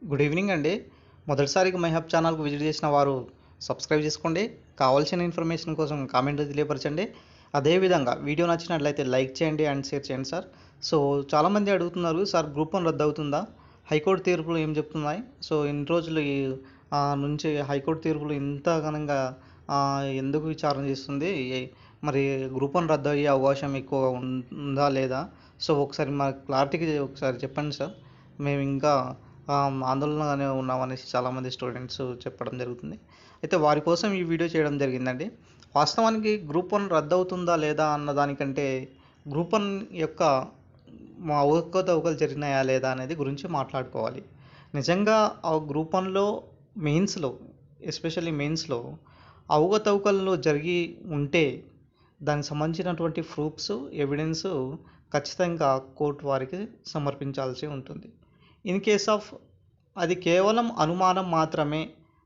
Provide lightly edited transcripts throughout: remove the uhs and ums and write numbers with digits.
Good evening అండి. మొదటిసారిగా my hub ఛానల్‌కు విజిట్ చేసిన వారు సబ్స్క్రైబ్ చేసుకోండి. కావాల్సిన ఇన్ఫర్మేషన్ కోసం కామెంట్ తెలియపరచండి. అదేవిధంగా వీడియో నచ్చినట్లయితే లైక్ చేయండి అండ్ షేర్ చేయండి సార్. సో చాలామంది అడుగుతున్నారు సార్ గ్రూప్ 1 రద్దవుతుందా? హైకోర్టు తీర్పులు ఏం చెప్తున్నాయి? సో ఇన్ని రోజులు నుంచి హైకోర్టు తీర్పులు ఇంత ఘనంగా ఎందుకు విచారణ చేస్తుంది? మరి గ్రూప్ 1 రద్దయ్యే అవకాశం ఎక్కువగా ఉందా లేదా? సో ఒకసారి మాకు క్లారిటీగా ఒకసారి చెప్పండి సార్. మేము ఇంకా ఆందోళనగానే ఉన్నామనేసి చాలామంది స్టూడెంట్స్ చెప్పడం జరుగుతుంది. అయితే వారి కోసం ఈ వీడియో చేయడం జరిగిందండి. వాస్తవానికి గ్రూప్ 1 రద్దవుతుందా లేదా అన్న దానికంటే గ్రూప్ 1 యొక్క అవకతవకలు జరిగినాయా లేదా అనేది గురించి మాట్లాడుకోవాలి. నిజంగా ఆ గ్రూప్ 1లో మెయిన్స్‌లో ఎస్పెషల్లీ మెయిన్స్‌లో అవకతవకలు జరిగి ఉంటే దానికి సంబంధించినటువంటి ప్రూఫ్స్, ఎవిడెన్స్ ఖచ్చితంగా కోర్టు వారికి సమర్పించాల్సి ఉంటుంది. ఇన్ కేస్ ఆఫ్ అది కేవలం అనుమానం మాత్రమే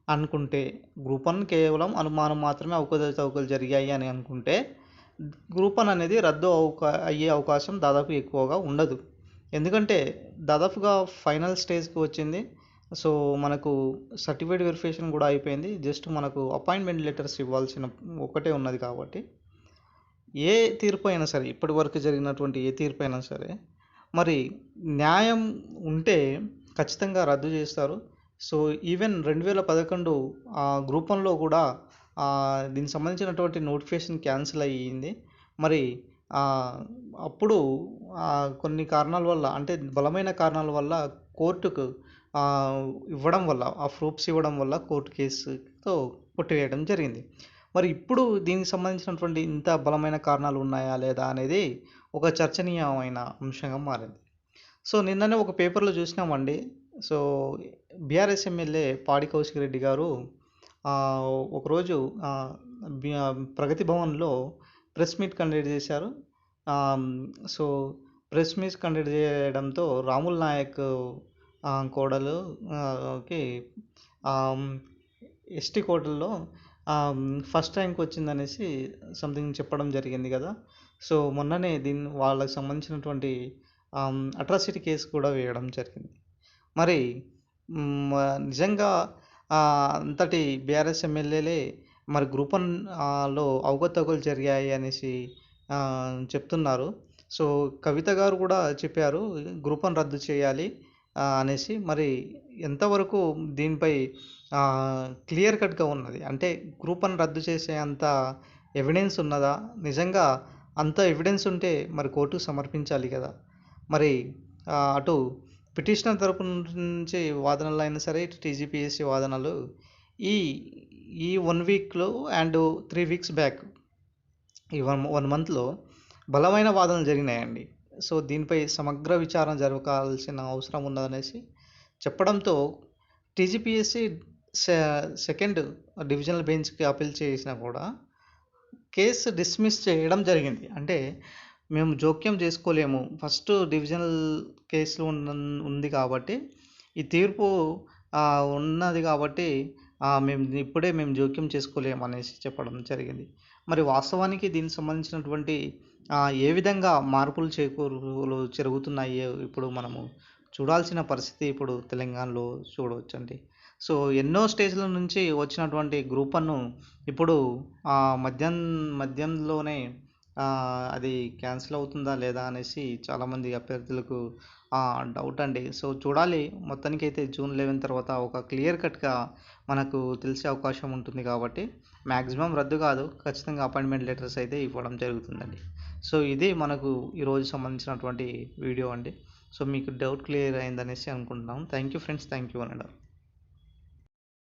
అనుకుంటే, గ్రూప్ 1 కేవలం అనుమానం మాత్రమే అవకతవకలు జరిగాయి అని అనుకుంటే, గ్రూప్ 1 అనేది రద్దు అయ్యే అవకాశం దాదాపు ఎక్కువగా ఉండదు. ఎందుకంటే దాదాపుగా ఫైనల్ స్టేజ్‌కి వచ్చింది. సో మనకు సర్టిఫికేట్ వెరిఫికేషన్ కూడా అయిపోయింది. జస్ట్ మనకు అపాయింట్మెంట్ లెటర్స్ ఇవ్వాల్సిన ఒకటే ఉన్నది కాబట్టి, ఏ తీర్పు అయినా సరే, ఇప్పటివరకు జరిగినటువంటి ఏ తీర్పు అయినా సరే, మరి న్యాయం ఉంటే ఖచ్చితంగా రద్దు చేస్తారు. సో ఈవెన్ 2011 గ్రూప్ 1లో కూడా దీనికి సంబంధించినటువంటి నోటిఫికేషన్ క్యాన్సిల్ అయ్యింది. మరి అప్పుడు కొన్ని కారణాల వల్ల, అంటే బలమైన కారణాల వల్ల కోర్టుకు ఇవ్వడం వల్ల, ఆ ప్రూఫ్స్ ఇవ్వడం వల్ల కోర్టు కేసుతో కొట్టివేయడం జరిగింది. మరి ఇప్పుడు దీనికి సంబంధించినటువంటి ఇంత బలమైన కారణాలు ఉన్నాయా లేదా అనేది ఒక చర్చనీయమైన అంశంగా మారింది. సో నిన్ననే ఒక పేపర్లో చూసినామండి. సో బీఆర్ఎస్ ఎమ్మెల్యే పాడి కౌశిక్ రెడ్డి గారు ఒకరోజు ప్రగతి భవన్లో ప్రెస్ మీట్ కండక్ట్ చేశారు. సో ప్రెస్ మీట్ కండక్ట్ చేయడంతో రాముల్ నాయక్ కోడలు కి ఎస్టీ కోటల్లో ఫస్ట్ ర్యాంక్ వచ్చిందనేసి సంథింగ్ చెప్పడం జరిగింది కదా. సో మొన్ననే వాళ్ళకి సంబంధించినటువంటి అట్రాసిటీ కేసు కూడా వేయడం జరిగింది. మరి నిజంగా అంతటి బీఆర్ఎస్ ఎమ్మెల్యేలే మరి గ్రూప్ 1లో అవకతవకలు జరిగాయి అనేసి చెప్తున్నారు. సో కవిత గారు కూడా చెప్పారు గ్రూప్ 1 రద్దు చేయాలి అనేసి. మరి ఎంతవరకు దీనిపై క్లియర్ కట్గా ఉన్నది అంటే గ్రూప్ 1 రద్దు చేసే అంత ఎవిడెన్స్ ఉన్నదా? నిజంగా అంత ఎవిడెన్స్ ఉంటే మరి కోర్టుకు సమర్పించాలి కదా. మరి అటు పిటిషనర్ తరపు నుంచి వాదనలు అయినా సరే, ఇటు టీజీపీఎస్సీ వాదనలు ఈ ఈ 1 వీక్లో అండ్ 3 వీక్స్ బ్యాక్ ఈ 1 మంత్లో బలమైన వాదనలు జరిగినాయండి. సో దీనిపై సమగ్ర విచారణ జరగాల్సిన అవసరం ఉన్నదనేసి చెప్పడంతో టీజీపీఎస్సీ సెకండ్ డివిజనల్ బెంచ్కి అప్పీల్ చేసినా కూడా కేసు డిస్మిస్ చేయడం జరిగింది. అంటే మేము జోక్యం చేసుకోలేము, ఫస్ట్ డివిజనల్ కేసులో ఉంది కాబట్టి, ఈ తీర్పు ఉన్నది కాబట్టి మేము జోక్యం చేసుకోలేము అనేసి చెప్పడం జరిగింది. మరి వాస్తవానికి దీనికి సంబంధించినటువంటి ఏ విధంగా మార్పులు చేకూరులు జరుగుతున్నాయో ఇప్పుడు మనము చూడాల్సిన పరిస్థితి ఇప్పుడు తెలంగాణలో చూడవచ్చండి. సో ఎన్నో స్టేజ్ల నుంచి వచ్చినటువంటి గ్రూప్ 1 ఇప్పుడు మధ్యంలోనే అది క్యాన్సిల్ అవుతుందా లేదా అనేసి చాలామంది అభ్యర్థులకు డౌట్ అండి. సో చూడాలి. మొత్తానికైతే జూన్ 11 తర్వాత ఒక క్లియర్ కట్గా మనకు తెలిసే అవకాశం ఉంటుంది కాబట్టి మ్యాక్సిమం రద్దు కాదు, ఖచ్చితంగా అపాయింట్మెంట్ లెటర్స్ అయితే ఇవ్వడం జరుగుతుందండి. సో ఇది మనకు ఈరోజు సంబంధించినటువంటి వీడియో అండి. సో మీకు డౌట్ క్లియర్ అయిందనేసి అనుకుంటున్నాం. Thank you friends, thank you అండి.